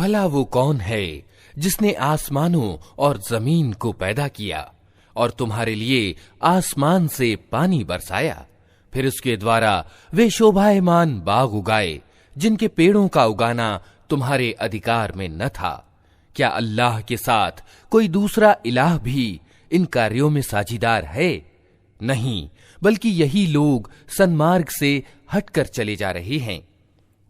भला वो कौन है जिसने आसमानों और जमीन को पैदा किया और तुम्हारे लिए आसमान से पानी बरसाया, फिर उसके द्वारा वे शोभायमान बाग उगाए जिनके पेड़ों का उगाना तुम्हारे अधिकार में न था। क्या अल्लाह के साथ कोई दूसरा इलाह भी इन कार्यों में साझीदार है? नहीं, बल्कि यही लोग सन्मार्ग से हटकर चले जा रहे हैं।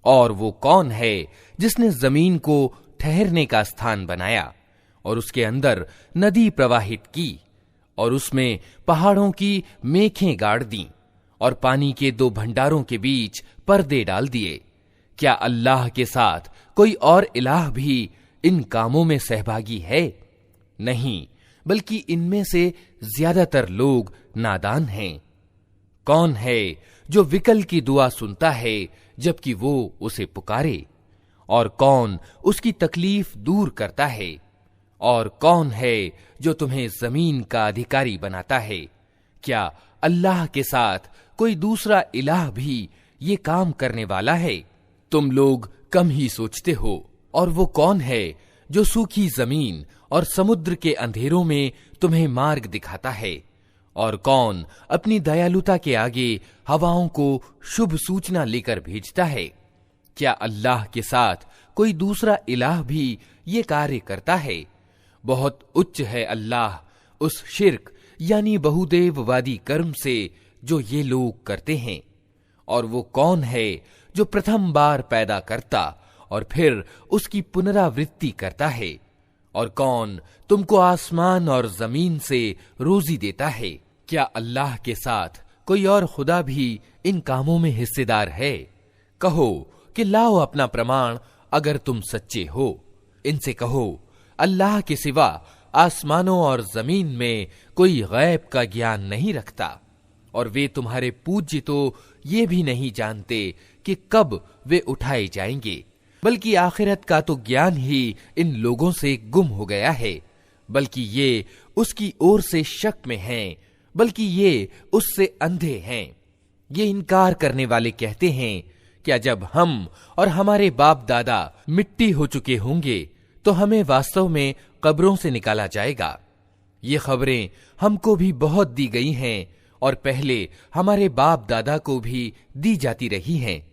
और वो कौन है जिसने जमीन को ठहरने का स्थान बनाया और उसके अंदर नदी प्रवाहित की और उसमें पहाड़ों की मेखें गाड़ दी और पानी के दो भंडारों के बीच पर्दे डाल दिए? क्या अल्लाह के साथ कोई और इलाह भी इन कामों में सहभागी है? नहीं, बल्कि इनमें से ज्यादातर लोग नादान हैं। कौन है जो विकल की दुआ सुनता है जबकि वो उसे पुकारे? और कौन उसकी तकलीफ दूर करता है? और कौन है जो तुम्हें जमीन का अधिकारी बनाता है? क्या अल्लाह के साथ कोई दूसरा इलाह भी ये काम करने वाला है? तुम लोग कम ही सोचते हो। और वो कौन है जो सूखी जमीन और समुद्र के अंधेरों में तुम्हें मार्ग दिखाता है? और कौन अपनी दयालुता के आगे हवाओं को शुभ सूचना लेकर भेजता है? क्या अल्लाह के साथ कोई दूसरा इलाह भी ये कार्य करता है? बहुत उच्च है अल्लाह उस शिर्क यानी बहुदेववादी कर्म से जो ये लोग करते हैं। और वो कौन है जो प्रथम बार पैदा करता और फिर उसकी पुनरावृत्ति करता है? और कौन तुमको आसमान और जमीन से रोजी देता है? क्या अल्लाह के साथ कोई और खुदा भी इन कामों में हिस्सेदार है? कहो कि लाओ अपना प्रमाण अगर तुम सच्चे हो। इनसे कहो, अल्लाह के सिवा आसमानों और जमीन में कोई गैब का ज्ञान नहीं रखता और वे तुम्हारे पूज्य तो ये भी नहीं जानते कि कब वे उठाए जाएंगे, बल्कि आखिरत का तो ज्ञान ही इन लोगों से गुम हो गया है। बल्कि ये उसकी ओर से शक में हैं, बल्कि ये उससे अंधे हैं। ये इनकार करने वाले कहते हैं, क्या जब हम और हमारे बाप दादा मिट्टी हो चुके होंगे तो हमें वास्तव में कब्रों से निकाला जाएगा? ये खबरें हमको भी बहुत दी गई हैं और पहले हमारे बाप दादा को भी दी जाती रही हैं,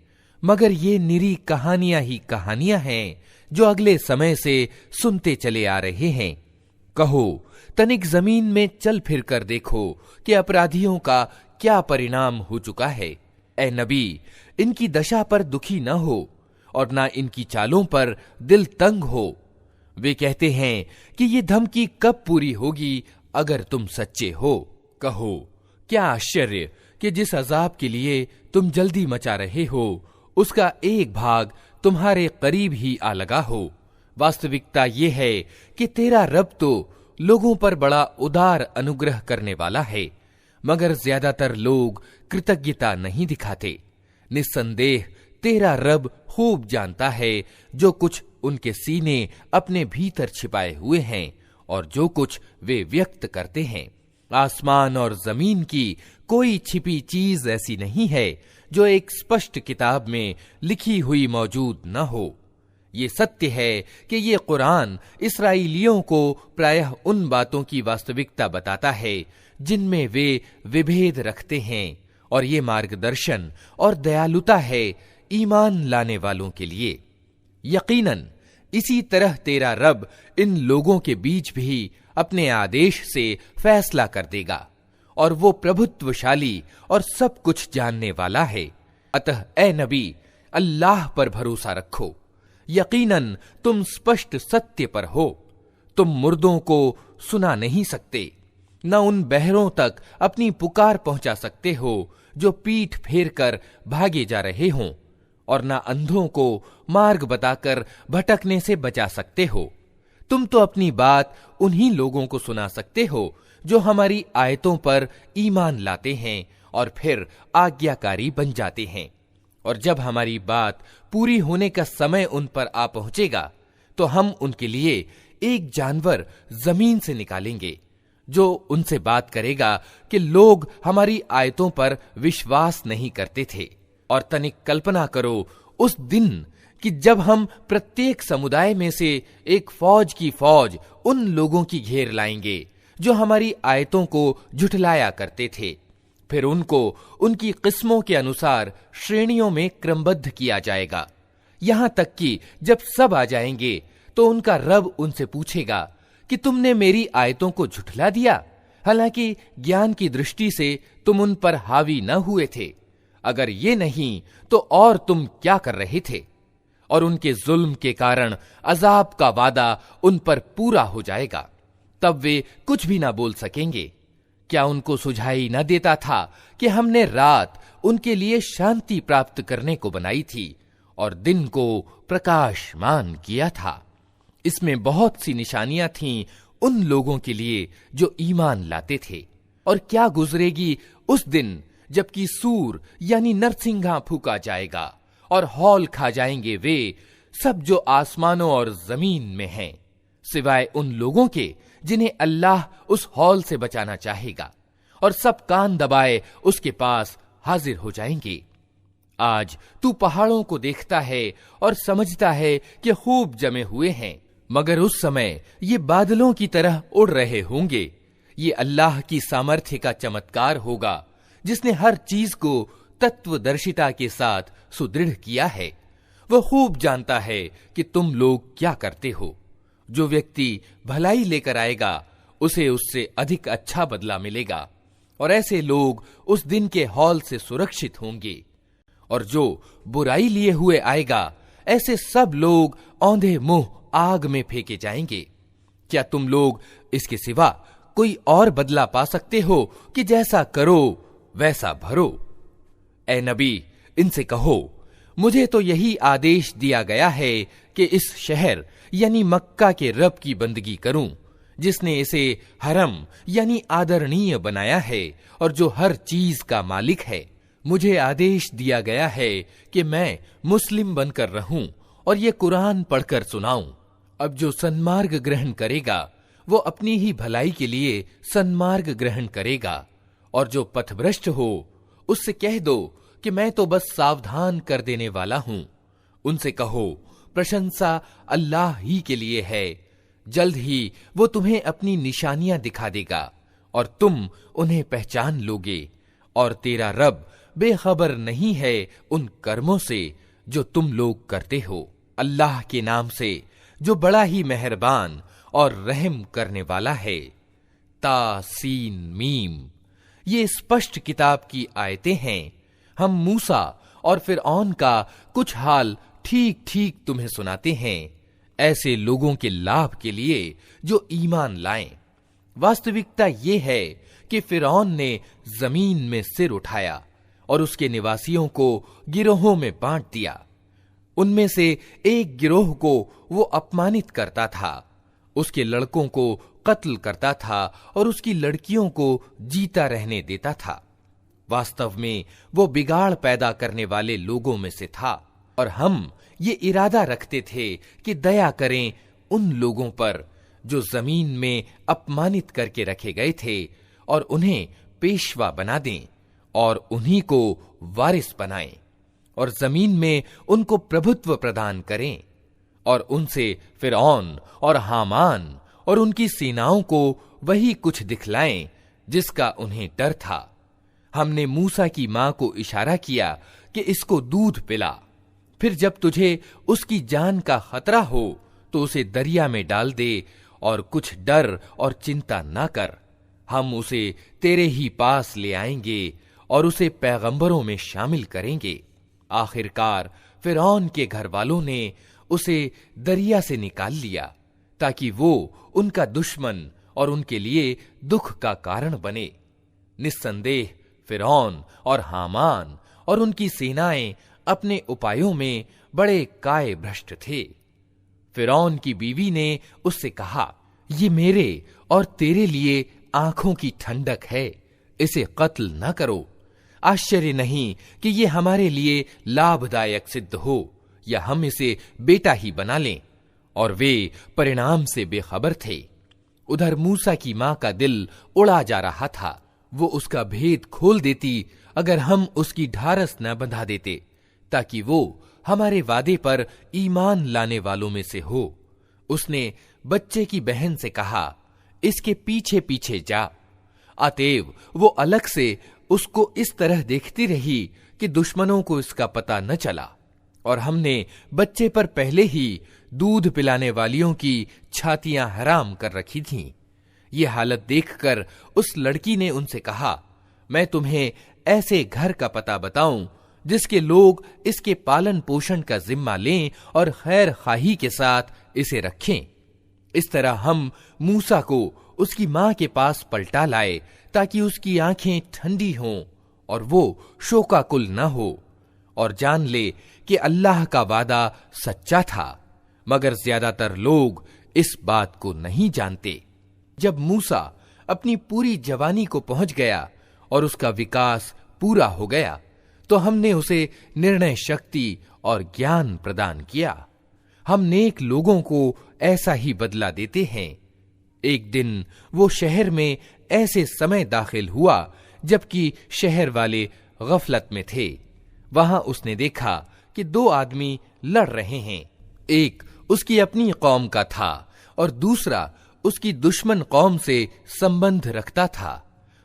मगर ये निरी कहानियां ही कहानियां हैं जो अगले समय से सुनते चले आ रहे हैं। कहो, तनिक जमीन में चल फिर कर देखो कि अपराधियों का क्या परिणाम हो चुका है। ए नबी, इनकी दशा पर दुखी न हो और ना इनकी चालों पर दिल तंग हो। वे कहते हैं कि ये धमकी कब पूरी होगी अगर तुम सच्चे हो। कहो, क्या आश्चर्य कि जिस अजाब के लिए तुम जल्दी मचा रहे हो उसका एक भाग तुम्हारे करीब ही आ लगा हो। वास्तविकता ये है कि तेरा रब तो लोगों पर बड़ा उदार अनुग्रह करने वाला है, मगर ज्यादातर लोग कृतज्ञता नहीं दिखाते। निस्संदेह तेरा रब खूब जानता है जो कुछ उनके सीने अपने भीतर छिपाए हुए हैं और जो कुछ वे व्यक्त करते हैं। आसमान और जमीन की कोई छिपी चीज ऐसी नहीं है जो एक स्पष्ट किताब में लिखी हुई मौजूद न हो। ये सत्य है कि ये कुरान इस्राएलियों को प्रायः उन बातों की वास्तविकता बताता है जिनमें वे विभेद रखते हैं, और ये मार्गदर्शन और दयालुता है ईमान लाने वालों के लिए। यकीनन इसी तरह तेरा रब इन लोगों के बीच भी अपने आदेश से फैसला कर देगा, और वो प्रभुत्वशाली और सब कुछ जानने वाला है। अतः ए नबी, अल्लाह पर भरोसा रखो, यकीनन तुम स्पष्ट सत्य पर हो। तुम मुर्दों को सुना नहीं सकते, न उन बहरों तक अपनी पुकार पहुंचा सकते हो जो पीठ फेर कर भागे जा रहे हों, और न अंधों को मार्ग बताकर भटकने से बचा सकते हो। तुम तो अपनी बात उन्हीं लोगों को सुना सकते हो जो हमारी आयतों पर ईमान लाते हैं और फिर आज्ञाकारी बन जाते हैं। और जब हमारी बात पूरी होने का समय उन पर आ पहुंचेगा तो हम उनके लिए एक जानवर जमीन से निकालेंगे जो उनसे बात करेगा कि लोग हमारी आयतों पर विश्वास नहीं करते थे। और तनिक कल्पना करो उस दिन कि जब हम प्रत्येक समुदाय में से एक फौज की फौज उन लोगों की घेर लाएंगे जो हमारी आयतों को झुठलाया करते थे, फिर उनको उनकी किस्मों के अनुसार श्रेणियों में क्रमबद्ध किया जाएगा, यहां तक कि जब सब आ जाएंगे तो उनका रब उनसे पूछेगा कि तुमने मेरी आयतों को झुठला दिया, हालांकि ज्ञान की दृष्टि से तुम उन पर हावी न हुए थे। अगर ये नहीं तो और तुम क्या कर रहे थे? और उनके जुल्म के कारण अजाब का वादा उन पर पूरा हो जाएगा, तब वे कुछ भी ना बोल सकेंगे। क्या उनको सुझाई न देता था कि हमने रात उनके लिए शांति प्राप्त करने को बनाई थी और दिन को प्रकाशमान किया था? इसमें बहुत सी निशानियां थीं उन लोगों के लिए जो ईमान लाते थे। और क्या गुजरेगी उस दिन जबकि सूर यानी नरसिंघा फूका जाएगा और हौल खा जाएंगे वे सब जो आसमानों और जमीन में हैं, सिवाय उन लोगों के जिन्हें अल्लाह उस हौल से बचाना चाहेगा, और सब कान दबाए उसके पास हाजिर हो जाएंगे। आज तू पहाड़ों को देखता है और समझता है कि खूब जमे हुए हैं, मगर उस समय ये बादलों की तरह उड़ रहे होंगे। ये अल्लाह की सामर्थ्य का चमत्कार होगा जिसने हर चीज को तत्वदर्शिता के साथ सुदृढ़ किया है। वह खूब जानता है कि तुम लोग क्या करते हो। जो व्यक्ति भलाई लेकर आएगा उसे उससे अधिक अच्छा बदला मिलेगा, और ऐसे लोग उस दिन के हौल से सुरक्षित होंगे। और जो बुराई लिए हुए आएगा, ऐसे सब लोग औंधे मुंह आग में फेंके जाएंगे। क्या तुम लोग इसके सिवा कोई और बदला पा सकते हो कि जैसा करो वैसा भरो? ए नबी, इनसे कहो, मुझे तो यही आदेश दिया गया है कि इस शहर यानी मक्का के रब की बंदगी करूं, जिसने इसे हरम यानी आदरणीय बनाया है और जो हर चीज का मालिक है। मुझे आदेश दिया गया है कि मैं मुस्लिम बनकर रहूं और ये कुरान पढ़कर सुनाऊं। अब जो सन्मार्ग ग्रहण करेगा वो अपनी ही भलाई के लिए सन्मार्ग ग्रहण करेगा, और जो पथभ्रष्ट हो उससे कह दो कि मैं तो बस सावधान कर देने वाला हूं। उनसे कहो, प्रशंसा अल्लाह ही के लिए है। जल्द ही वो तुम्हें अपनी निशानियां दिखा देगा और तुम उन्हें पहचान लोगे, और तेरा रब बेखबर नहीं है उन कर्मों से जो तुम लोग करते हो। अल्लाह के नाम से जो बड़ा ही मेहरबान और रहम करने वाला है। तासीन मीम, ये स्पष्ट किताब की आयतें हैं। हम मूसा और फिरऔन का कुछ हाल ठीक ठीक तुम्हें सुनाते हैं, ऐसे लोगों के लाभ के लिए जो ईमान लाएं। वास्तविकता ये है कि फिरौन ने जमीन में सिर उठाया और उसके निवासियों को गिरोहों में बांट दिया। उनमें से एक गिरोह को वो अपमानित करता था, उसके लड़कों को कत्ल करता था और उसकी लड़कियों को जीता रहने देता था। वास्तव में वो बिगाड़ पैदा करने वाले लोगों में से था, और हम ये इरादा रखते थे कि दया करें उन लोगों पर जो जमीन में अपमानित करके रखे गए थे, और उन्हें पेशवा बना दें और उन्हीं को वारिस बनाएं, और जमीन में उनको प्रभुत्व प्रदान करें, और उनसे फिरौन और हामान और उनकी सेनाओं को वही कुछ दिखलाएं जिसका उन्हें डर था। हमने मूसा की मां को इशारा किया कि इसको दूध पिला, फिर जब तुझे उसकी जान का खतरा हो तो उसे दरिया में डाल दे, और कुछ डर और चिंता ना कर, हम उसे तेरे ही पास ले आएंगे और उसे पैगंबरों में शामिल करेंगे। आखिरकार फिरौन के घर वालों ने उसे दरिया से निकाल लिया ताकि वो उनका दुश्मन और उनके लिए दुख का कारण बने। निस्संदेह फिरौन और हामान और उनकी सेनाएं अपने उपायों में बड़े काय भ्रष्ट थे। फिरौन की बीवी ने उससे कहा, ये मेरे और तेरे लिए आंखों की ठंडक है, इसे कत्ल न करो। आश्चर्य नहीं कि ये हमारे लिए लाभदायक सिद्ध हो, या हम इसे बेटा ही बना लें। और वे परिणाम से बेखबर थे। उधर मूसा की मां का दिल उड़ा जा रहा था। वो उसका भेद खोल देती अगर हम उसकी ढारस न बंधा देते, ताकि वो हमारे वादे पर ईमान लाने वालों में से हो। उसने बच्चे की बहन से कहा, इसके पीछे पीछे जा। अतएव वो अलग से उसको इस तरह देखती रही कि दुश्मनों को इसका पता न चला, और हमने बच्चे पर पहले ही दूध पिलाने वालियों की छातियां हराम कर रखी थीं। ये हालत देखकर उस लड़की ने उनसे कहा, मैं तुम्हें ऐसे घर का पता बताऊं जिसके लोग इसके पालन पोषण का जिम्मा लें और खैर खाही के साथ इसे रखें। इस तरह हम मूसा को उसकी मां के पास पलटा लाए ताकि उसकी आंखें ठंडी हों और वो शोकाकुल न हो और जान ले कि अल्लाह का वादा सच्चा था, मगर ज्यादातर लोग इस बात को नहीं जानते। जब मूसा अपनी पूरी जवानी को पहुंच गया और उसका विकास पूरा हो गया, तो हमने उसे निर्णय शक्ति और ज्ञान प्रदान किया। हम नेक लोगों को ऐसा ही बदला देते हैं। एक दिन वो शहर में ऐसे समय दाखिल हुआ जबकि शहर वाले गफलत में थे। वहां उसने देखा कि दो आदमी लड़ रहे हैं। एक उसकी अपनी कौम का था और दूसरा उसकी दुश्मन कौम से संबंध रखता था।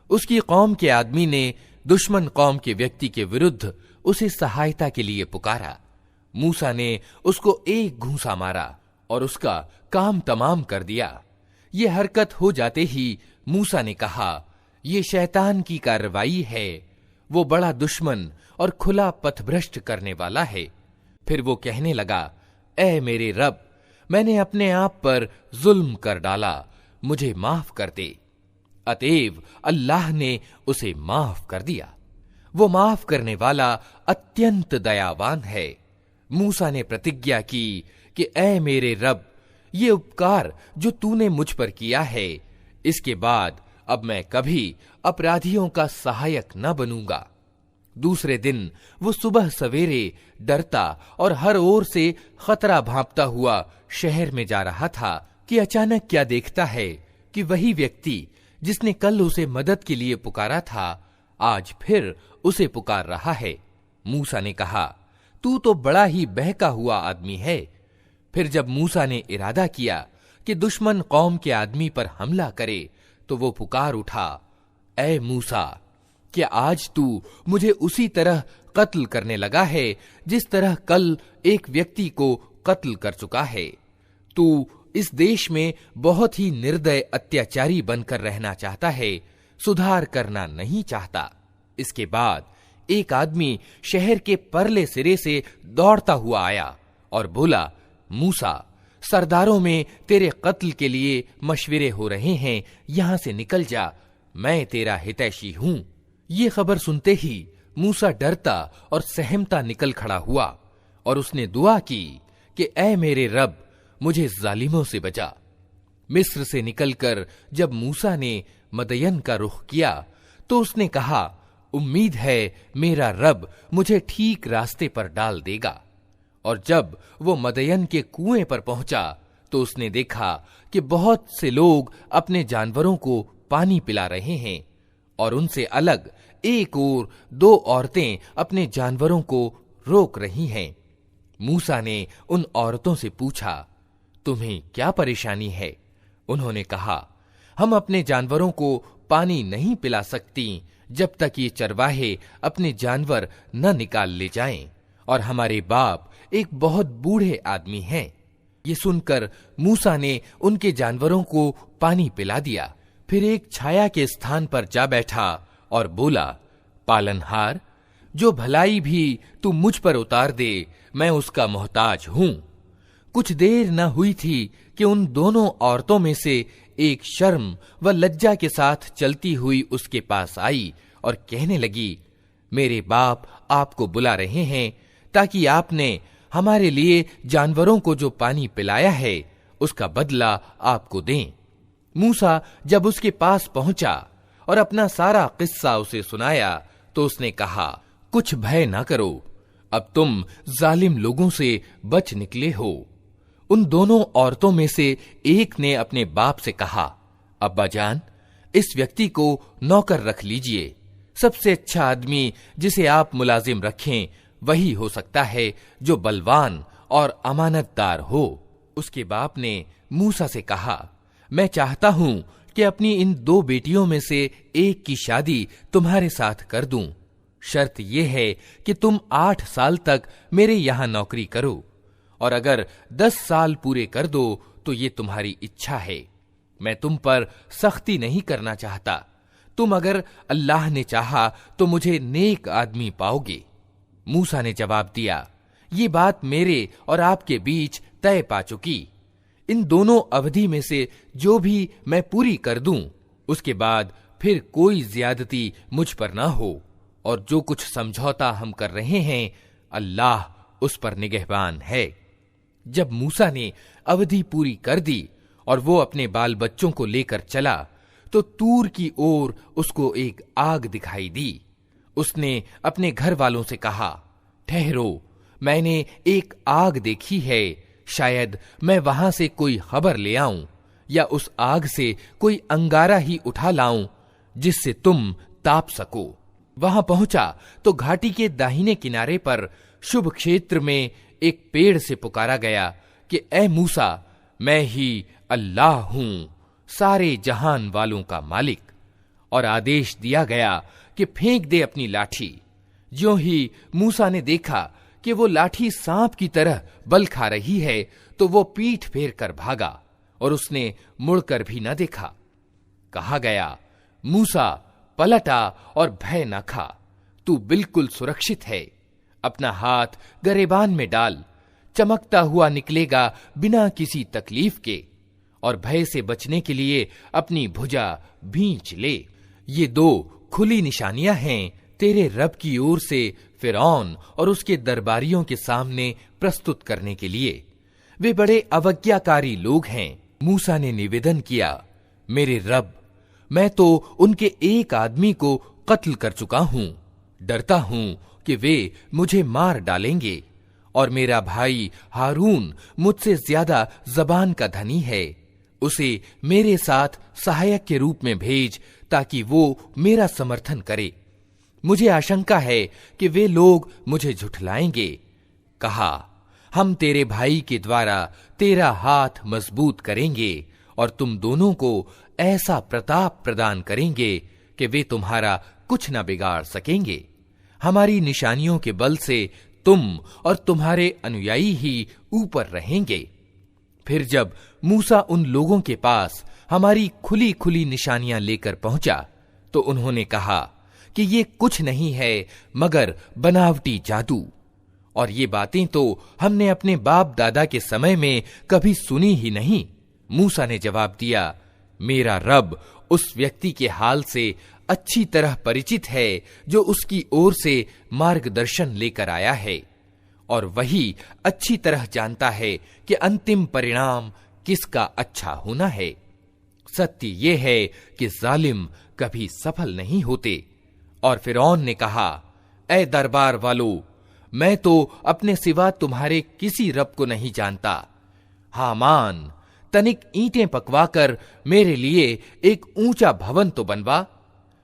उसकी कौम के आदमी ने दुश्मन कौम के व्यक्ति के विरुद्ध उसे सहायता के लिए पुकारा। मूसा ने उसको एक घूंसा मारा और उसका काम तमाम कर दिया। ये हरकत हो जाते ही मूसा ने कहा, ये शैतान की कार्रवाई है, वो बड़ा दुश्मन और खुला पथभ्रष्ट करने वाला है। फिर वो कहने लगा, ऐ मेरे रब, मैंने अपने आप पर जुल्म कर डाला, मुझे माफ कर दे। अतएव अल्लाह ने उसे माफ कर दिया। वो माफ करने वाला अत्यंत दयावान है। मूसा ने प्रतिज्ञा की कि ऐ मेरे रब, ये उपकार जो तूने मुझ पर किया है, इसके बाद अब मैं कभी अपराधियों का सहायक न बनूंगा। दूसरे दिन वो सुबह सवेरे डरता और हर ओर से खतरा भांपता हुआ शहर में जा रहा था कि अचानक क्या देखता है कि वही व्यक्ति जिसने कल उसे मदद के लिए पुकारा था, आज फिर उसे पुकार रहा है। मूसा ने कहा, तू तो बड़ा ही बहका हुआ आदमी है। फिर जब मूसा ने इरादा किया कि दुश्मन कौम के आदमी पर हमला करे, तो वो पुकार उठा, ऐ मूसा, क्या आज तू मुझे उसी तरह कत्ल करने लगा है जिस तरह कल एक व्यक्ति को कत्ल कर चुका है? तू इस देश में बहुत ही निर्दय अत्याचारी बनकर रहना चाहता है, सुधार करना नहीं चाहता। इसके बाद एक आदमी शहर के परले सिरे से दौड़ता हुआ आया और बोला, मूसा, सरदारों में तेरे कत्ल के लिए मशविरे हो रहे हैं, यहां से निकल जा, मैं तेरा हितैषी हूं। ये खबर सुनते ही मूसा डरता और सहमता निकल खड़ा हुआ और उसने दुआ की कि ऐ मेरे रब, मुझे जालिमों से बचा। मिस्र से निकलकर जब मूसा ने मदयन का रुख किया, तो उसने कहा, उम्मीद है मेरा रब मुझे ठीक रास्ते पर डाल देगा। और जब वो मदयन के कुएं पर पहुंचा, तो उसने देखा कि बहुत से लोग अपने जानवरों को पानी पिला रहे हैं और उनसे अलग एक और दो औरतें अपने जानवरों को रोक रही हैं। मूसा ने उन औरतों से पूछा, तुम्हें क्या परेशानी है? उन्होंने कहा, हम अपने जानवरों को पानी नहीं पिला सकती जब तक ये चरवाहे अपने जानवर न निकाल ले जाएं, और हमारे बाप एक बहुत बूढ़े आदमी हैं। ये सुनकर मूसा ने उनके जानवरों को पानी पिला दिया। फिर एक छाया के स्थान पर जा बैठा और बोला, पालनहार, जो भलाई भी तू मुझ पर उतार दे, मैं उसका मोहताज हूं। कुछ देर न हुई थी कि उन दोनों औरतों में से एक शर्म व लज्जा के साथ चलती हुई उसके पास आई और कहने लगी, मेरे बाप आपको बुला रहे हैं ताकि आपने हमारे लिए जानवरों को जो पानी पिलाया है उसका बदला आपको दें। मूसा जब उसके पास पहुंचा और अपना सारा किस्सा उसे सुनाया, तो उसने कहा, कुछ भय ना करो, अब तुम जालिम लोगों से बच निकले हो। उन दोनों औरतों में से एक ने अपने बाप से कहा, अब्बा जान, इस व्यक्ति को नौकर रख लीजिए। सबसे अच्छा आदमी जिसे आप मुलाजिम रखें वही हो सकता है जो बलवान और अमानतदार हो। उसके बाप ने मूसा से कहा, मैं चाहता हूं कि अपनी इन 2 बेटियों में से एक की शादी तुम्हारे साथ कर दूं। शर्त यह है कि तुम 8 साल तक मेरे यहां नौकरी करो, और अगर 10 साल पूरे कर दो तो ये तुम्हारी इच्छा है। मैं तुम पर सख्ती नहीं करना चाहता। तुम अगर अल्लाह ने चाहा तो मुझे नेक आदमी पाओगे। मूसा ने जवाब दिया, ये बात मेरे और आपके बीच तय पा चुकी। इन दोनों अवधि में से जो भी मैं पूरी कर दूं, उसके बाद फिर कोई ज्यादती मुझ पर ना हो, और जो कुछ समझौता हम कर रहे हैं अल्लाह उस पर निगहबान है। जब मूसा ने अवधि पूरी कर दी और वो अपने बाल बच्चों को लेकर चला तो तूर की ओर उसको एक आग दिखाई दी। उसने अपने घर वालों से कहा, ठहरो, मैंने एक आग देखी है, शायद मैं वहां से कोई खबर ले आऊं या उस आग से कोई अंगारा ही उठा लाऊं जिससे तुम ताप सको। वहां पहुंचा तो घाटी के दाहिने किनारे पर शुभ क्षेत्र में एक पेड़ से पुकारा गया कि ए मूसा, मैं ही अल्लाह हूं, सारे जहान वालों का मालिक। और आदेश दिया गया कि फेंक दे अपनी लाठी। ज्यों ही मूसा ने देखा कि वो लाठी सांप की तरह बल खा रही है तो वो पीठ फेर कर भागा और उसने मुड़कर भी न देखा। कहा गया, मूसा पलटा और भय न खा, तू बिल्कुल सुरक्षित है। अपना हाथ गरेबान में डाल, चमकता हुआ निकलेगा बिना किसी तकलीफ के, और भय से बचने के लिए अपनी भुजा भींच ले। ये 2 खुली निशानियां हैं तेरे रब की ओर से फिरौन और उसके दरबारियों के सामने प्रस्तुत करने के लिए। वे बड़े अवज्ञाकारी लोग हैं। मूसा ने निवेदन किया, मेरे रब, मैं तो उनके एक आदमी को कत्ल कर चुका हूं। डरता हूं कि वे मुझे मार डालेंगे, और मेरा भाई हारून मुझसे ज्यादा जबान का धनी है। उसे मेरे साथ सहायक के रूप में भेज ताकि वो मेरा समर्थन करे। मुझे आशंका है कि वे लोग मुझे झुठलाएंगे। कहा, हम तेरे भाई के द्वारा तेरा हाथ मजबूत करेंगे और तुम दोनों को ऐसा प्रताप प्रदान करेंगे कि वे तुम्हारा कुछ न बिगाड़ सकेंगे। हमारी निशानियों के बल से तुम और तुम्हारे अनुयायी ही ऊपर रहेंगे। फिर जब मूसा उन लोगों के पास हमारी खुली खुली निशानियां लेकर पहुंचा तो उन्होंने कहा कि ये कुछ नहीं है मगर बनावटी जादू, और ये बातें तो हमने अपने बाप दादा के समय में कभी सुनी ही नहीं। मूसा ने जवाब दिया, मेरा रब उस व्यक्ति के हाल से अच्छी तरह परिचित है जो उसकी ओर से मार्गदर्शन लेकर आया है, और वही अच्छी तरह जानता है कि अंतिम परिणाम किसका अच्छा होना है। सत्य ये है कि जालिम कभी सफल नहीं होते। और फिरौन ने कहा, ऐ दरबार वालों, मैं तो अपने सिवा तुम्हारे किसी रब को नहीं जानता। हामान, तनिक ईंटें पकवाकर मेरे लिए एक ऊंचा भवन तो बनवा,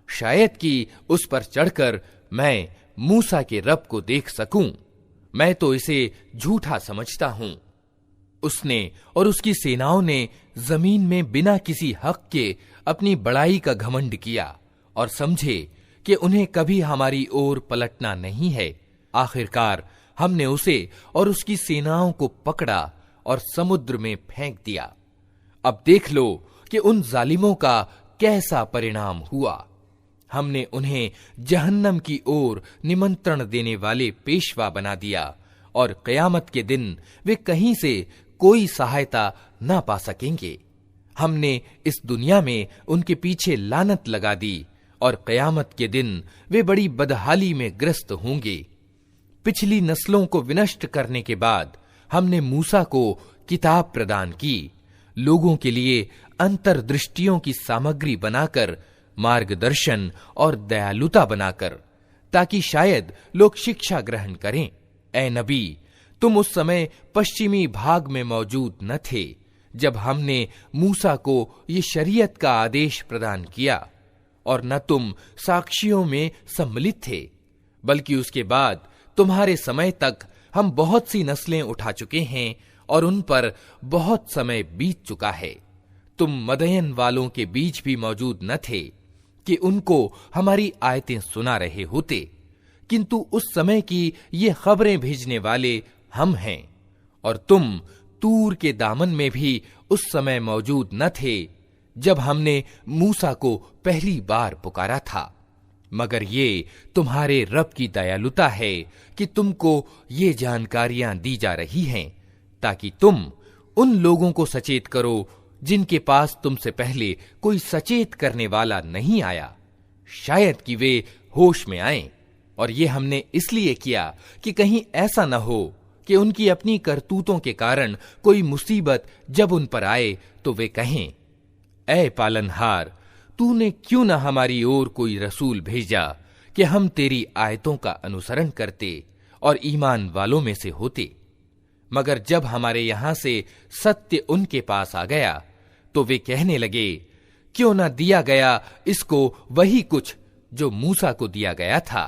शायद कि उस पर चढ़कर मैं मूसा के रब को देख सकूं। मैं तो इसे झूठा समझता हूं। उसने और उसकी सेनाओं ने जमीन में बिना किसी हक के अपनी बड़ाई का घमंड किया और समझे कि उन्हें कभी हमारी ओर पलटना नहीं है। आखिरकार हमने उसे और उसकी सेनाओं को पकड़ा और समुद्र में फेंक दिया। अब देख लो कि उन जालिमों का कैसा परिणाम हुआ। हमने उन्हें जहन्नम की ओर निमंत्रण देने वाले पेशवा बना दिया, और कयामत के दिन वे कहीं से कोई सहायता ना पा सकेंगे। हमने इस दुनिया में उनके पीछे लानत लगा दी, और कयामत के दिन वे बड़ी बदहाली में ग्रस्त होंगे। पिछली नस्लों को विनष्ट करने के बाद हमने मूसा को किताब प्रदान की, लोगों के लिए अंतर्दृष्टियों की सामग्री बनाकर, मार्गदर्शन और दयालुता बनाकर, ताकि शायद लोग शिक्षा ग्रहण करें। ए नबी, तुम उस समय पश्चिमी भाग में मौजूद न थे जब हमने मूसा को ये शरीयत का आदेश प्रदान किया, और न तुम साक्षियों में सम्मिलित थे, बल्कि उसके बाद तुम्हारे समय तक हम बहुत सी नस्लें उठा चुके हैं और उन पर बहुत समय बीत चुका है। तुम मदयन वालों के बीच भी मौजूद न थे कि उनको हमारी आयतें सुना रहे होते, किंतु उस समय की ये खबरें भेजने वाले हम हैं। और तुम तूर के दामन में भी उस समय मौजूद न थे जब हमने मूसा को पहली बार पुकारा था, मगर ये तुम्हारे रब की दयालुता है कि तुमको ये जानकारियां दी जा रही हैं ताकि तुम उन लोगों को सचेत करो जिनके पास तुमसे पहले कोई सचेत करने वाला नहीं आया, शायद कि वे होश में आएं। और ये हमने इसलिए किया कि कहीं ऐसा न हो कि उनकी अपनी करतूतों के कारण कोई मुसीबत जब उन पर आए तो वे कहें, ऐ पालनहार, तूने क्यों न हमारी ओर कोई रसूल भेजा कि हम तेरी आयतों का अनुसरण करते और ईमान वालों में से होते। मगर जब हमारे यहां से सत्य उनके पास आ गया तो वे कहने लगे, क्यों न दिया गया इसको वही कुछ जो मूसा को दिया गया था।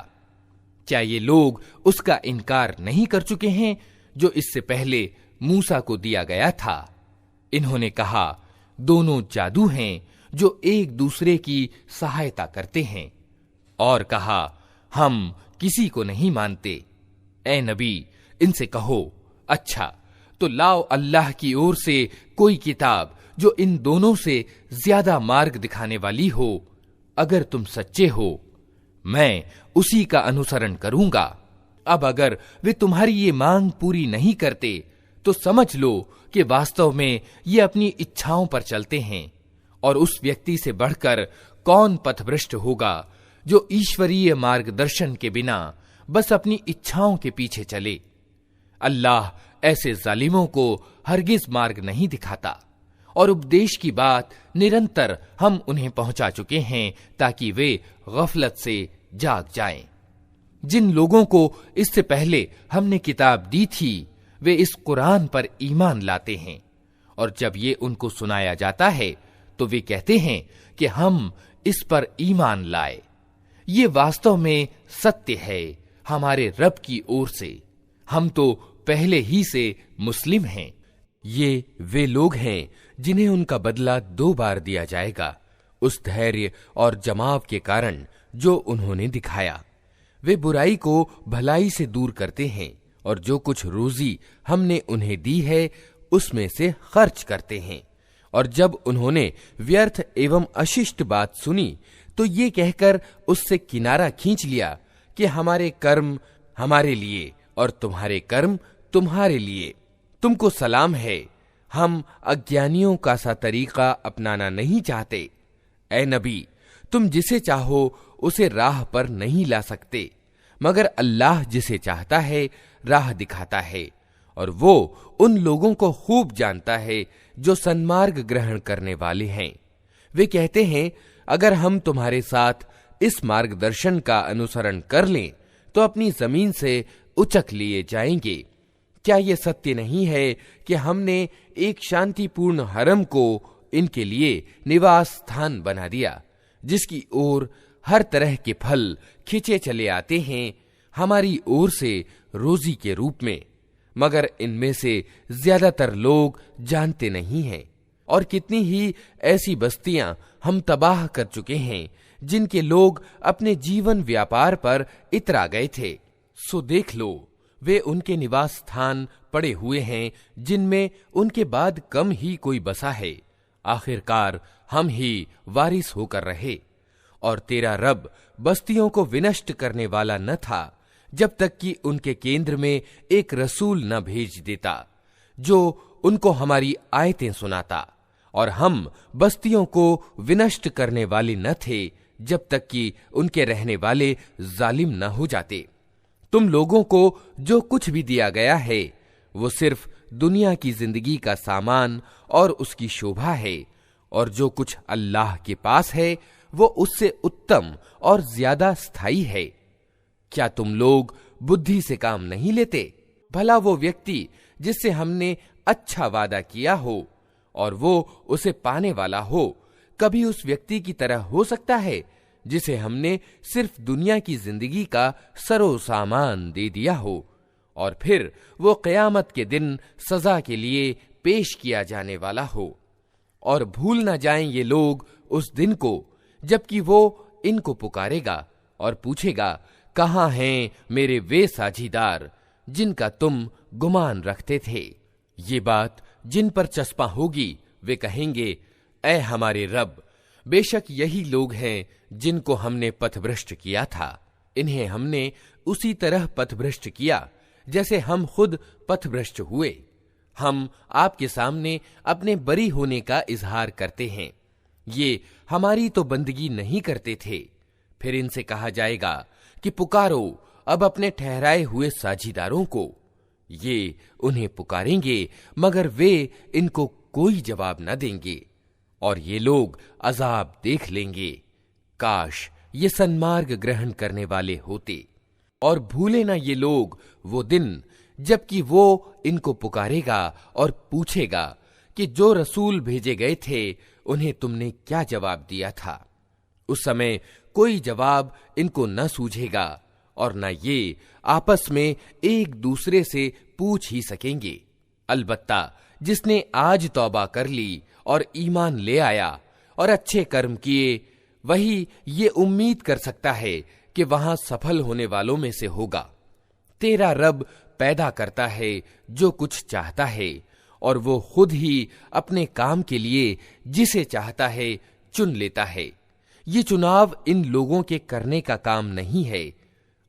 क्या ये लोग उसका इनकार नहीं कर चुके हैं जो इससे पहले मूसा को दिया गया था? इन्होंने कहा, दोनों जादू हैं जो एक दूसरे की सहायता करते हैं। और कहा, हम किसी को नहीं मानते। ए नबी, इनसे कहो, अच्छा तो लाओ अल्लाह की ओर से कोई किताब जो इन दोनों से ज्यादा मार्ग दिखाने वाली हो। अगर तुम सच्चे हो, मैं उसी का अनुसरण करूंगा। अब अगर वे तुम्हारी ये मांग पूरी नहीं करते तो समझ लो कि वास्तव में ये अपनी इच्छाओं पर चलते हैं। और उस व्यक्ति से बढ़कर कौन पथभ्रष्ट होगा जो ईश्वरीय मार्गदर्शन के बिना बस अपनी इच्छाओं के पीछे चले। अल्लाह ऐसे जालिमों को हरगिज मार्ग नहीं दिखाता। और उपदेश की बात निरंतर हम उन्हें पहुंचा चुके हैं ताकि वे गफलत से जाग जाएं। जिन लोगों को इससे पहले हमने किताब दी थी वे इस कुरान पर ईमान लाते हैं, और जब ये उनको सुनाया जाता है तो वे कहते हैं कि हम इस पर ईमान लाए। ये वास्तव में सत्य है हमारे रब की ओर से, हम तो पहले ही से मुस्लिम हैं। ये वे लोग हैं जिन्हें उनका बदला 2 बार दिया जाएगा, उस धैर्य और जमाव के कारण जो उन्होंने दिखाया। वे बुराई को भलाई से दूर करते हैं और जो कुछ रोजी हमने उन्हें दी है उसमें से खर्च करते हैं। और जब उन्होंने व्यर्थ एवं अशिष्ट बात सुनी तो ये कहकर उससे किनारा खींच लिया कि हमारे कर्म हमारे लिए और तुम्हारे कर्म तुम्हारे लिए, तुमको सलाम है, हम अज्ञानियों का सा तरीका अपनाना नहीं चाहते। ऐ नबी, तुम जिसे चाहो उसे राह पर नहीं ला सकते, मगर अल्लाह जिसे चाहता है राह दिखाता है, और वो उन लोगों को खूब जानता है जो सन्मार्ग ग्रहण करने वाले हैं। वे कहते हैं, अगर हम तुम्हारे साथ इस मार्गदर्शन का अनुसरण कर लें तो अपनी जमीन से उचक लिए जाएंगे। क्या ये सत्य नहीं है कि हमने एक शांतिपूर्ण हरम को इनके लिए निवास स्थान बना दिया, जिसकी ओर हर तरह के फल खिंचे चले आते हैं हमारी ओर से रोजी के रूप में, मगर इनमें से ज्यादातर लोग जानते नहीं हैं। और कितनी ही ऐसी बस्तियां हम तबाह कर चुके हैं जिनके लोग अपने जीवन व्यापार पर इतरा गए थे। सो देख लो, वे उनके निवास स्थान पड़े हुए हैं जिनमें उनके बाद कम ही कोई बसा है। आखिरकार हम ही वारिस होकर रहे। और तेरा रब बस्तियों को विनष्ट करने वाला न था जब तक कि उनके केंद्र में एक रसूल न भेज देता जो उनको हमारी आयतें सुनाता, और हम बस्तियों को विनष्ट करने वाले न थे जब तक कि उनके रहने वाले जालिम न हो जाते। तुम लोगों को जो कुछ भी दिया गया है वो सिर्फ दुनिया की जिंदगी का सामान और उसकी शोभा है, और जो कुछ अल्लाह के पास है वो उससे उत्तम और ज्यादा स्थायी है। क्या तुम लोग बुद्धि से काम नहीं लेते? भला वो व्यक्ति जिससे हमने अच्छा वादा किया हो और वो उसे पाने वाला हो, कभी उस व्यक्ति की तरह हो सकता है जिसे हमने सिर्फ दुनिया की जिंदगी का सरो सामान दे दिया हो, और फिर वो क़यामत के दिन सजा के लिए पेश किया जाने वाला हो। और भूल न जाएं ये लोग उस दिन को जबकि वो इनको पुकारेगा और पूछेगा, कहाँ हैं मेरे वे साझीदार जिनका तुम गुमान रखते थे। ये बात जिन पर चस्पा होगी वे कहेंगे, ऐ हमारे रब, बेशक यही लोग हैं जिनको हमने पथभ्रष्ट किया था। इन्हें हमने उसी तरह पथभ्रष्ट किया जैसे हम खुद पथभ्रष्ट हुए। हम आपके सामने अपने बरी होने का इजहार करते हैं। ये हमारी तो बंदगी नहीं करते थे। फिर इनसे कहा जाएगा कि पुकारो अब अपने ठहराए हुए साझीदारों को। ये उन्हें पुकारेंगे मगर वे इनको कोई जवाब न देंगे, और ये लोग अजाब देख लेंगे। काश ये सन्मार्ग ग्रहण करने वाले होते। और भूले ना ये लोग वो दिन जबकि वो इनको पुकारेगा और पूछेगा कि जो रसूल भेजे गए थे उन्हें तुमने क्या जवाब दिया था। उस समय कोई जवाब इनको न सूझेगा और न ये आपस में एक दूसरे से पूछ ही सकेंगे। अलबत्ता जिसने आज तौबा कर ली और ईमान ले आया और अच्छे कर्म किए, वही ये उम्मीद कर सकता है कि वहां सफल होने वालों में से होगा। तेरा रब पैदा करता है जो कुछ चाहता है, और वो खुद ही अपने काम के लिए जिसे चाहता है चुन लेता है। ये चुनाव इन लोगों के करने का काम नहीं है।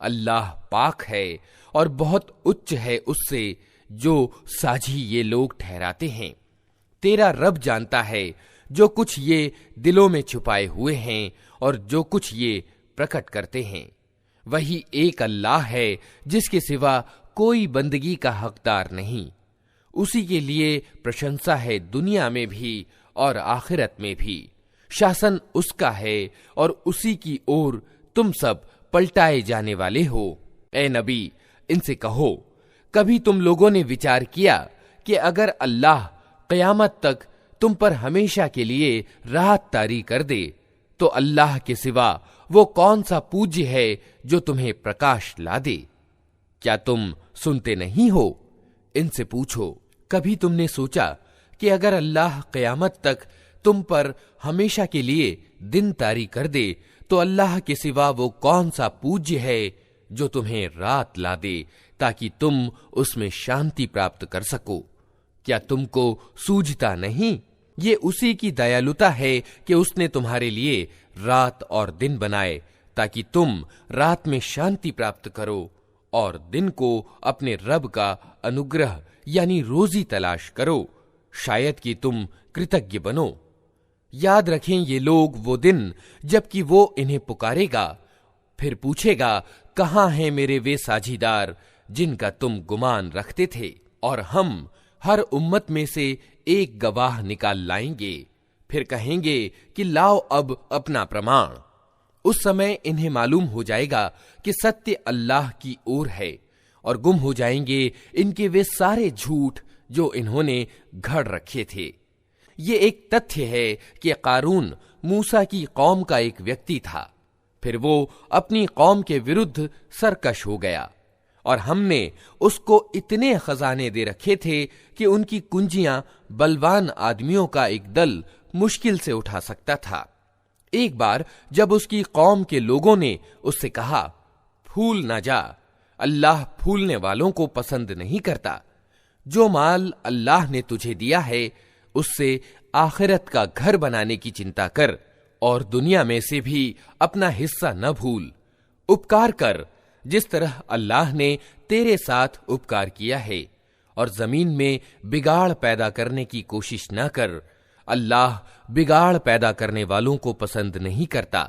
अल्लाह पाक है और बहुत उच्च है उससे जो साझी ये लोग ठहराते हैं। तेरा रब जानता है जो कुछ ये दिलों में छुपाए हुए हैं और जो कुछ ये प्रकट करते हैं। वही एक अल्लाह है जिसके सिवा कोई बंदगी का हकदार नहीं। उसी के लिए प्रशंसा है दुनिया में भी और आखिरत में भी। शासन उसका है और उसी की ओर तुम सब पलटाए जाने वाले हो। ए नबी, इनसे कहो, कभी तुम लोगों ने विचार किया कि अगर अल्लाह क़यामत तक तुम पर हमेशा के लिए राहत तारी कर दे तो अल्लाह के सिवा वो कौन सा पूज्य है जो तुम्हें प्रकाश ला दे? क्या तुम सुनते नहीं हो? इनसे पूछो, कभी तुमने सोचा कि अगर अल्लाह क़यामत तक तुम पर हमेशा के लिए दिन तारी कर दे तो अल्लाह के सिवा वो कौन सा पूज्य है जो तुम्हें रात ला दे ताकि तुम उसमें शांति प्राप्त कर सको? क्या तुमको सूझता नहीं? ये उसी की दयालुता है कि उसने तुम्हारे लिए रात और दिन बनाए ताकि तुम रात में शांति प्राप्त करो और दिन को अपने रब का अनुग्रह यानी रोजी तलाश करो, शायद कि तुम कृतज्ञ बनो। याद रखें ये लोग वो दिन जबकि वो इन्हें पुकारेगा, फिर पूछेगा, कहाँ हैं मेरे वे साझीदार जिनका तुम गुमान रखते थे? और हम हर उम्मत में से एक गवाह निकाल लाएंगे। फिर कहेंगे कि लाओ अब अपना प्रमाण। उस समय इन्हें मालूम हो जाएगा कि सत्य अल्लाह की ओर है और गुम हो जाएंगे इनके वे सारे झूठ जो इन्होंने घड़ रखे थे। ये एक तथ्य है कि कारून मूसा की कौम का एक व्यक्ति था। फिर वो अपनी कौम के विरुद्ध सरकश हो गया और हमने उसको इतने खजाने दे रखे थे कि उनकी कुंजियां बलवान आदमियों का एक दल मुश्किल से उठा सकता था। एक बार जब उसकी कौम के लोगों ने उससे कहा, फूल ना जा, अल्लाह फूलने वालों को पसंद नहीं करता। जो माल अल्लाह ने तुझे दिया है उससे आखिरत का घर बनाने की चिंता कर और दुनिया में से भी अपना हिस्सा न भूल। उपकार कर जिस तरह अल्लाह ने तेरे साथ उपकार किया है, और जमीन में बिगाड़ पैदा करने की कोशिश न कर। अल्लाह बिगाड़ पैदा करने वालों को पसंद नहीं करता।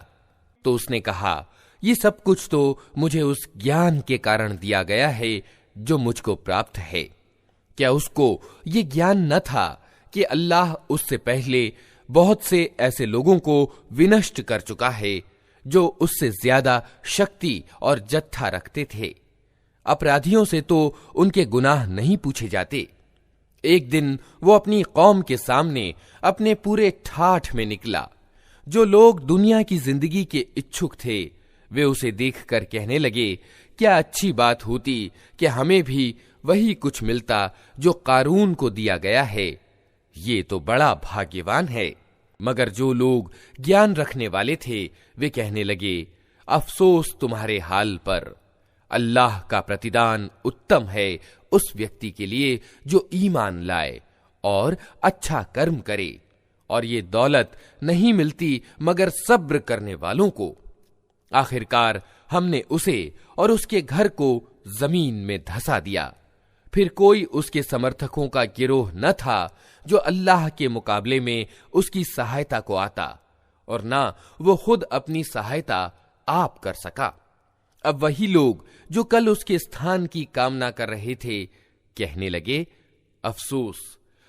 तो उसने कहा, ये सब कुछ तो मुझे उस ज्ञान के कारण दिया गया है जो मुझको प्राप्त है। क्या उसको ये ज्ञान न था कि अल्लाह उससे पहले बहुत से ऐसे लोगों को विनष्ट कर चुका है जो उससे ज्यादा शक्ति और जत्था रखते थे? अपराधियों से तो उनके गुनाह नहीं पूछे जाते। एक दिन वो अपनी कौम के सामने अपने पूरे ठाठ में निकला। जो लोग दुनिया की जिंदगी के इच्छुक थे वे उसे देखकर कहने लगे, क्या अच्छी बात होती कि हमें भी वही कुछ मिलता जो कारून को दिया गया है, ये तो बड़ा भाग्यवान है। मगर जो लोग ज्ञान रखने वाले थे वे कहने लगे, अफसोस तुम्हारे हाल पर, अल्लाह का प्रतिदान उत्तम है उस व्यक्ति के लिए जो ईमान लाए और अच्छा कर्म करे, और ये दौलत नहीं मिलती मगर सब्र करने वालों को। आखिरकार हमने उसे और उसके घर को जमीन में धंसा दिया, फिर कोई उसके समर्थकों का गिरोह न था जो अल्लाह के मुकाबले में उसकी सहायता को आता, और ना वो खुद अपनी सहायता आप कर सका। अब वही लोग जो कल उसके स्थान की कामना कर रहे थे कहने लगे, अफसोस,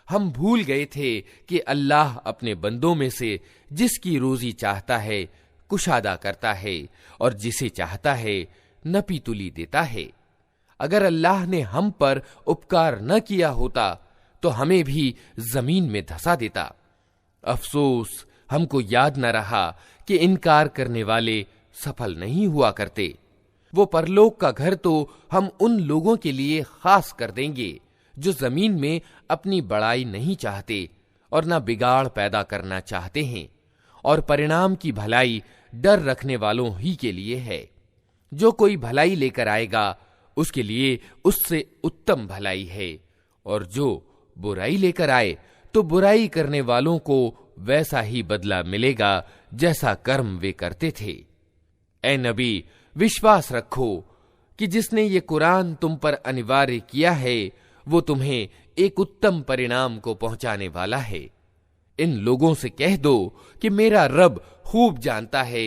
हम भूल गए थे कि अल्लाह अपने बंदों में से जिसकी रोजी चाहता है कुशादा करता है और जिसे चाहता है नपी तुली देता है। अगर अल्लाह ने हम पर उपकार न किया होता तो हमें भी जमीन में धंसा देता। अफसोस, हमको याद न रहा कि इनकार करने वाले सफल नहीं हुआ करते। वो परलोक का घर तो हम उन लोगों के लिए खास कर देंगे जो जमीन में अपनी बड़ाई नहीं चाहते और न बिगाड़ पैदा करना चाहते हैं, और परिणाम की भलाई डर रखने वालों ही के लिए है। जो कोई भलाई लेकर आएगा उसके लिए उससे उत्तम भलाई है, और जो बुराई लेकर आए तो बुराई करने वालों को वैसा ही बदला मिलेगा जैसा कर्म वे करते थे। ए नबी, विश्वास रखो कि जिसने ये कुरान तुम पर अनिवार्य किया है वो तुम्हें एक उत्तम परिणाम को पहुंचाने वाला है। इन लोगों से कह दो कि मेरा रब खूब जानता है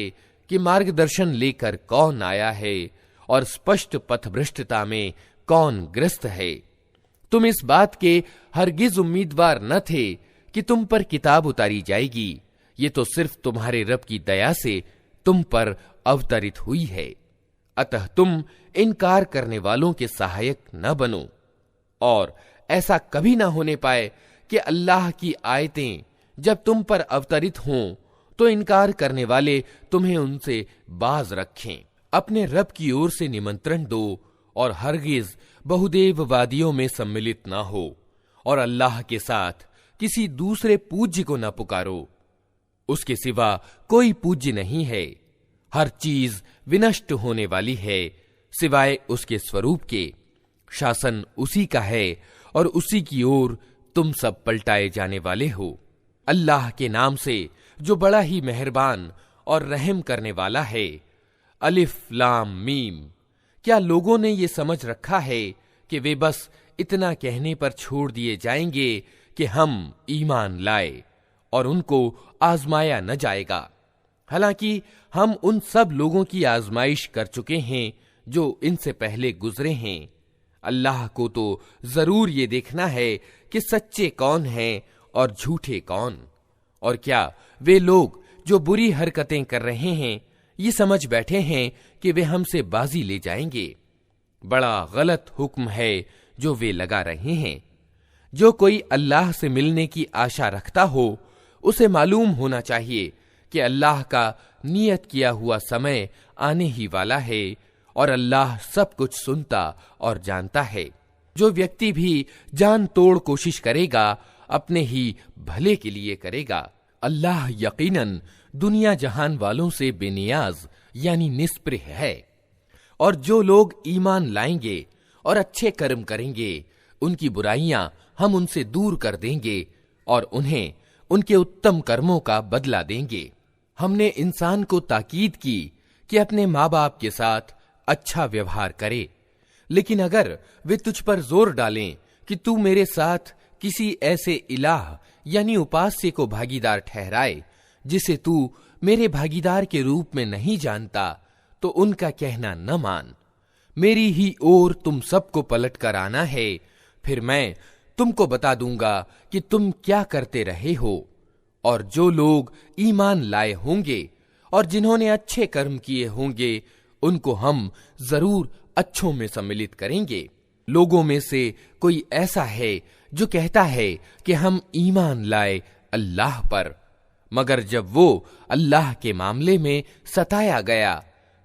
कि मार्गदर्शन लेकर कौन आया है और स्पष्ट पथभ्रष्टता में कौन ग्रस्त है। तुम इस बात के हरगिज उम्मीदवार न थे कि तुम पर किताब उतारी जाएगी, ये तो सिर्फ तुम्हारे रब की दया से तुम पर अवतरित हुई है। अतः तुम इनकार करने वालों के सहायक न बनो, और ऐसा कभी ना होने पाए कि अल्लाह की आयतें जब तुम पर अवतरित हों तो इनकार करने वाले तुम्हें उनसे बाज रखें। अपने रब की ओर से निमंत्रण दो और हरगिज बहुदेववादियों में सम्मिलित ना हो, और अल्लाह के साथ किसी दूसरे पूज्य को न पुकारो। उसके सिवा कोई पूज्य नहीं है। हर चीज विनष्ट होने वाली है सिवाय उसके स्वरूप के। शासन उसी का है और उसी की ओर तुम सब पलटाए जाने वाले हो। अल्लाह के नाम से जो बड़ा ही मेहरबान और रहम करने वाला है। अलिफ लाम मीम। क्या लोगों ने ये समझ रखा है कि वे बस इतना कहने पर छोड़ दिए जाएंगे कि हम ईमान लाए और उनको आजमाया न जाएगा? हालांकि हम उन सब लोगों की आजमाइश कर चुके हैं जो इनसे पहले गुजरे हैं। अल्लाह को तो जरूर ये देखना है कि सच्चे कौन हैं और झूठे कौन। और क्या वे लोग जो बुरी हरकतें कर रहे हैं ये समझ बैठे हैं कि वे हमसे बाजी ले जाएंगे? बड़ा गलत हुक्म है जो वे लगा रहे हैं। जो कोई अल्लाह से मिलने की आशा रखता हो उसे मालूम होना चाहिए कि अल्लाह का नियत किया हुआ समय आने ही वाला है, और अल्लाह सब कुछ सुनता और जानता है। जो व्यक्ति भी जान तोड़ कोशिश करेगा अपने ही भले के लिए करेगा। अल्लाह यकीनन दुनिया जहान वालों से बेनियाज यानी निस्पृह है। और जो लोग ईमान लाएंगे और अच्छे कर्म करेंगे उनकी बुराइयां हम उनसे दूर कर देंगे और उन्हें उनके उत्तम कर्मों का बदला देंगे। हमने इंसान को ताकीद की कि अपने माँ बाप के साथ अच्छा व्यवहार करे, लेकिन अगर वे तुझ पर जोर डालें कि तू मेरे साथ किसी ऐसे इलाह यानी उपास्य को भागीदार ठहराए जिसे तू मेरे भागीदार के रूप में नहीं जानता, तो उनका कहना न मान। मेरी ही ओर तुम सबको पलट कर आना है, फिर मैं तुमको बता दूंगा कि तुम क्या करते रहे हो। और जो लोग ईमान लाए होंगे और जिन्होंने अच्छे कर्म किए होंगे उनको हम जरूर अच्छों में सम्मिलित करेंगे। लोगों में से कोई ऐसा है जो कहता है कि हम ईमान लाए अल्लाह पर, मगर जब वो अल्लाह के मामले में सताया गया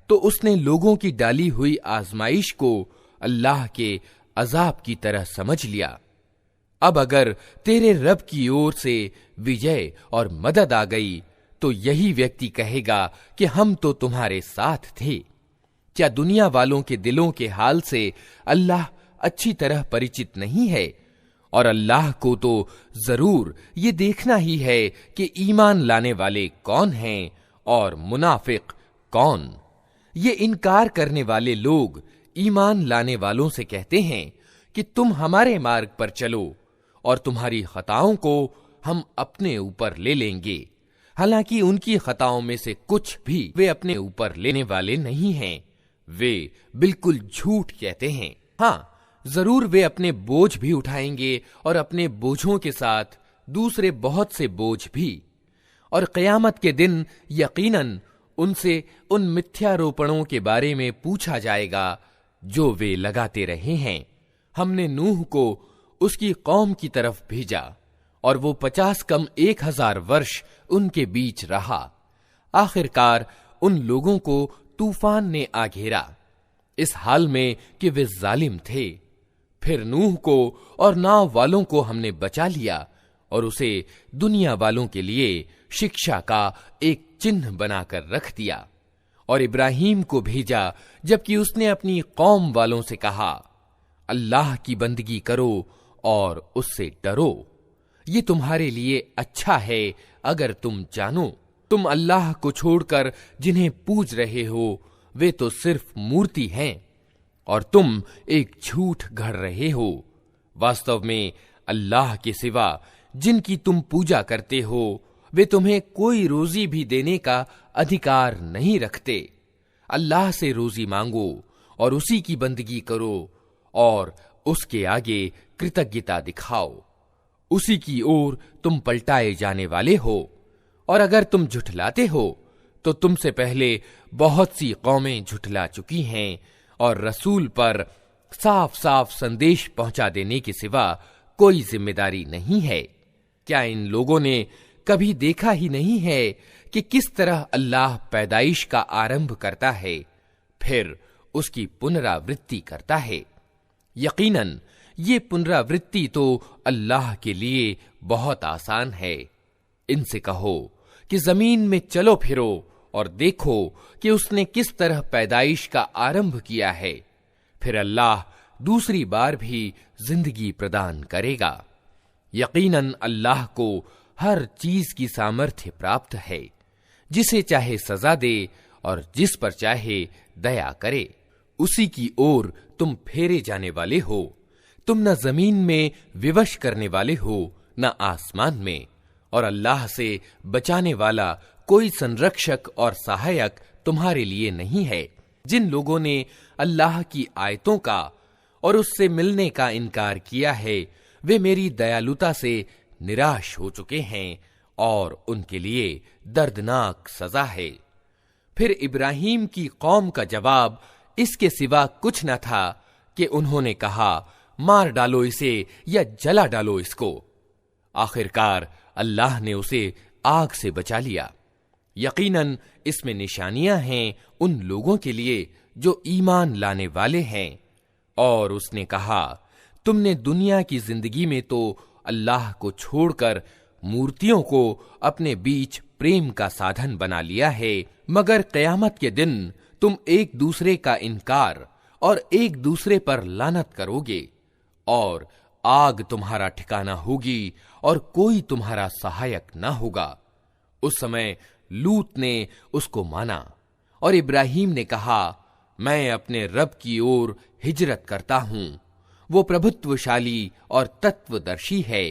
तो उसने लोगों की डाली हुई आजमाइश को अल्लाह के अजाब की तरह समझ लिया। अब अगर तेरे रब की ओर से विजय और मदद आ गई तो यही व्यक्ति कहेगा कि हम तो तुम्हारे साथ थे। क्या दुनिया वालों के दिलों के हाल से अल्लाह अच्छी तरह परिचित नहीं है? और अल्लाह को तो जरूर ये देखना ही है कि ईमान लाने वाले कौन हैं और मुनाफिक कौन। ये इनकार करने वाले लोग ईमान लाने वालों से कहते हैं कि तुम हमारे मार्ग पर चलो और तुम्हारी खताओं को हम अपने ऊपर ले लेंगे। हालांकि उनकी खताओं में से कुछ भी वे अपने ऊपर लेने वाले नहीं हैं। वे बिल्कुल झूठ कहते हैं। हाँ, जरूर वे अपने बोझ भी उठाएंगे और अपने बोझों के साथ दूसरे बहुत से बोझ भी। और क़यामत के दिन यकीनन उनसे उन मिथ्यारोपणों के बारे में पूछा जाएगा जो वे लगाते रहे हैं। हमने नूह को उसकी कौम की तरफ भेजा और वो 50 कम 1000 वर्ष उनके बीच रहा। आखिरकार उन लोगों को तूफान ने आ घेरा, इस हाल में कि वे जालिम थे। फिर नूह को और नाव वालों को हमने बचा लिया और उसे दुनिया वालों के लिए शिक्षा का एक चिन्ह बनाकर रख दिया। और इब्राहीम को भेजा जबकि उसने अपनी कौम वालों से कहा, अल्लाह की बंदगी करो और उससे डरो, ये तुम्हारे लिए अच्छा है अगर तुम जानो। तुम अल्लाह को छोड़कर जिन्हें पूज रहे हो वे तो सिर्फ मूर्ति हैं और तुम एक झूठ गढ़ रहे हो। वास्तव में अल्लाह के सिवा जिनकी तुम पूजा करते हो वे तुम्हें कोई रोजी भी देने का अधिकार नहीं रखते। अल्लाह से रोजी मांगो और उसी की बंदगी करो और उसके आगे कृतज्ञता दिखाओ। उसी की ओर तुम पलटाए जाने वाले हो। और अगर तुम झुठलाते हो तो तुमसे पहले बहुत सी कौमें झुठला चुकी हैं और रसूल पर साफ साफ संदेश पहुंचा देने के सिवा कोई जिम्मेदारी नहीं है। क्या इन लोगों ने कभी देखा ही नहीं है कि किस तरह अल्लाह पैदाइश का आरंभ करता है फिर उसकी पुनरावृत्ति करता है? यकीनन ये पुनरावृत्ति तो अल्लाह के लिए बहुत आसान है। इनसे कहो कि जमीन में चलो फिरो और देखो कि उसने किस तरह पैदाइश का आरंभ किया है, फिर अल्लाह दूसरी बार भी जिंदगी प्रदान करेगा। यकीनन अल्लाह को हर चीज की सामर्थ्य प्राप्त है, जिसे चाहे सजा दे और जिस पर चाहे दया करे। उसी की ओर तुम फेरे जाने वाले हो। तुम न जमीन में विवश करने वाले हो न आसमान में, और अल्लाह से बचाने वाला कोई संरक्षक और सहायक तुम्हारे लिए नहीं है। जिन लोगों ने अल्लाह की आयतों का और उससे मिलने का इनकार किया है वे मेरी दयालुता से निराश हो चुके हैं और उनके लिए दर्दनाक सजा है। फिर इब्राहीम की कौम का जवाब इसके सिवा कुछ न था कि उन्होंने कहा, मार डालो इसे या जला डालो इसको। आखिरकार अल्लाह ने उसे आग से बचा लिया। यकीनन इसमें निशानियां हैं उन लोगों के लिए जो ईमान लाने वाले हैं। और उसने कहा, तुमने दुनिया की जिंदगी में तो अल्लाह को छोड़कर मूर्तियों को अपने बीच प्रेम का साधन बना लिया है, मगर क़यामत के दिन तुम एक दूसरे का इनकार और एक दूसरे पर लानत करोगे और आग तुम्हारा ठिकाना होगी और कोई तुम्हारा सहायक न होगा। उस समय लूत ने उसको माना और इब्राहीम ने कहा, मैं अपने रब की ओर हिजरत करता हूं। वो प्रभुत्वशाली और तत्वदर्शी है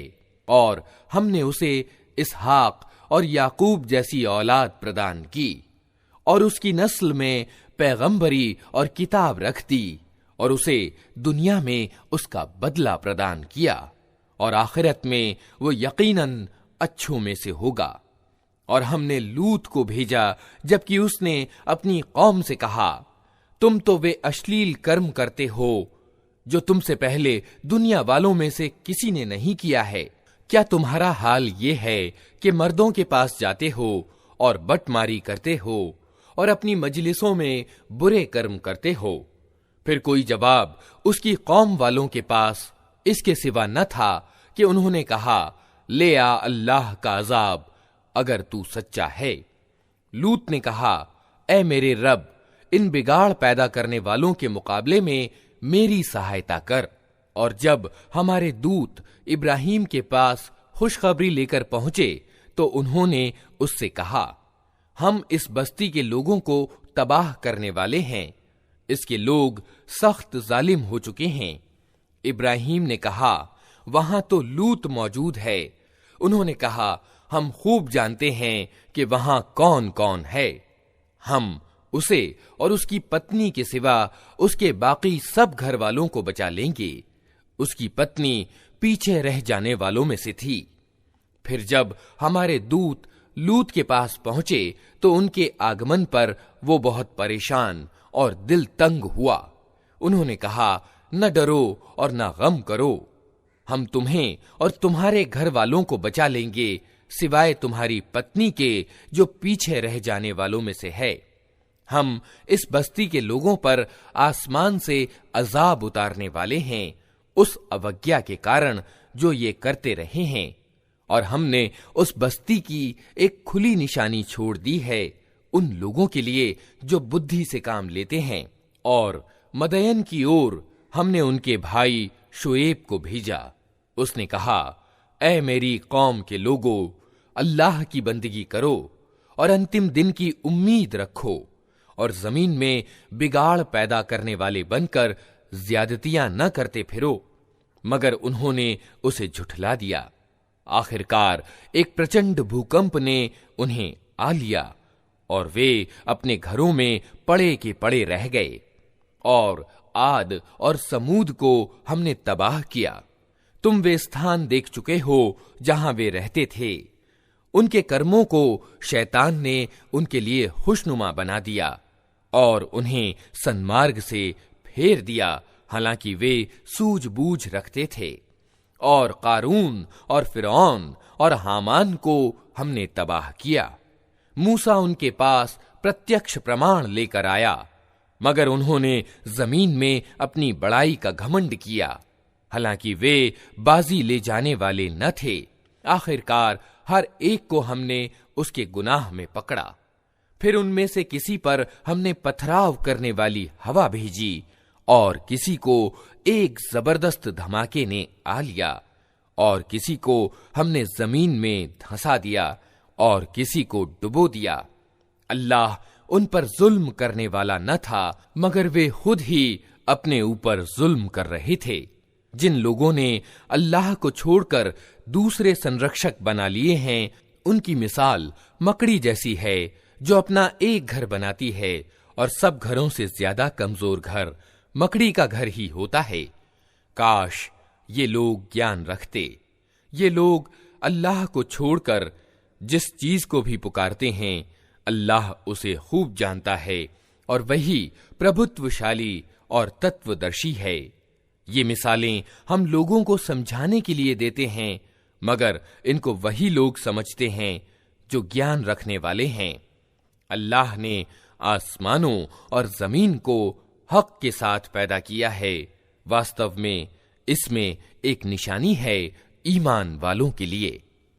और हमने उसे इसहाक और याकूब जैसी औलाद प्रदान की और उसकी नस्ल में पैगंबरी और किताब रख दी और उसे दुनिया में उसका बदला प्रदान किया और आखिरत में वो यकीनन अच्छों में से होगा। और हमने लूत को भेजा जबकि उसने अपनी कौम से कहा, तुम तो वे अश्लील कर्म करते हो जो तुमसे पहले दुनिया वालों में से किसी ने नहीं किया है। क्या तुम्हारा हाल ये है कि मर्दों के पास जाते हो और बटमारी करते हो और अपनी मजलिसों में बुरे कर्म करते हो? फिर कोई जवाब उसकी कौम वालों के पास इसके सिवा न था कि उन्होंने कहा, ले आ अल्लाह का अजाब अगर तू सच्चा है। लूत ने कहा, ऐ मेरे रब, इन बिगाड़ पैदा करने वालों के मुकाबले में मेरी सहायता कर। और जब हमारे दूत इब्राहिम के पास खुशखबरी लेकर पहुंचे तो उन्होंने उससे कहा, हम इस बस्ती के लोगों को तबाह करने वाले हैं, इसके लोग सख्त जालिम हो चुके हैं। इब्राहिम ने कहा, वहां तो लूत मौजूद है। उन्होंने कहा, हम खूब जानते हैं कि वहां कौन कौन है। हम उसे और उसकी पत्नी के सिवा उसके बाकी सब घर वालों को बचा लेंगे। उसकी पत्नी पीछे रह जाने वालों में से थी। फिर जब हमारे दूत लूत के पास पहुंचे तो उनके आगमन पर वो बहुत परेशान और दिल तंग हुआ। उन्होंने कहा, न डरो और न गम करो, हम तुम्हें और तुम्हारे घर वालों को बचा लेंगे, सिवाय तुम्हारी पत्नी के जो पीछे रह जाने वालों में से है। हम इस बस्ती के लोगों पर आसमान से अजाब उतारने वाले हैं, उस अवज्ञा के कारण जो ये करते रहे हैं। और हमने उस बस्ती की एक खुली निशानी छोड़ दी है उन लोगों के लिए जो बुद्धि से काम लेते हैं। और मदयन की ओर हमने उनके भाई शुएब को भेजा। उसने कहा, ऐ मेरी कौम के लोगों, अल्लाह की बंदगी करो और अंतिम दिन की उम्मीद रखो और जमीन में बिगाड़ पैदा करने वाले बनकर ज्यादतियां न करते फिरो। मगर उन्होंने उसे झुठला दिया। आखिरकार एक प्रचंड भूकंप ने उन्हें आ लिया और वे अपने घरों में पड़े के पड़े रह गए। और आद और समूद को हमने तबाह किया। तुम वे स्थान देख चुके हो जहां वे रहते थे। उनके कर्मों को शैतान ने उनके लिए खुशनुमा बना दिया और उन्हें सन्मार्ग से फेर दिया, हालांकि वे सूझबूझ रखते थे। और कारून और फिरौन और हामान को हमने तबाह किया। मूसा उनके पास प्रत्यक्ष प्रमाण लेकर आया, मगर उन्होंने जमीन में अपनी बड़ाई का घमंड किया, हालांकि वे बाजी ले जाने वाले न थे। आखिरकार हर एक को हमने उसके गुनाह में पकड़ा। फिर उनमें से किसी पर हमने पथराव करने वाली हवा भेजी और किसी को एक जबरदस्त धमाके ने आ लिया और किसी को हमने जमीन में धंसा दिया और किसी को डुबो दिया। अल्लाह उन पर जुल्म करने वाला न था, मगर वे खुद ही अपने ऊपर जुल्म कर रहे थे। जिन लोगों ने अल्लाह को छोड़कर दूसरे संरक्षक बना लिए हैं, उनकी मिसाल मकड़ी जैसी है जो अपना एक घर बनाती है और सब घरों से ज्यादा कमजोर घर मकड़ी का घर ही होता है। काश ये लोग ज्ञान रखते। ये लोग अल्लाह को छोड़कर जिस चीज को भी पुकारते हैं, अल्लाह उसे खूब जानता है और वही प्रभुत्वशाली और तत्वदर्शी है। ये मिसालें हम लोगों को समझाने के लिए देते हैं, मगर इनको वही लोग समझते हैं जो ज्ञान रखने वाले हैं। अल्लाह ने आसमानों और जमीन को हक के साथ पैदा किया है। वास्तव में इसमें एक निशानी है ईमान वालों के लिए।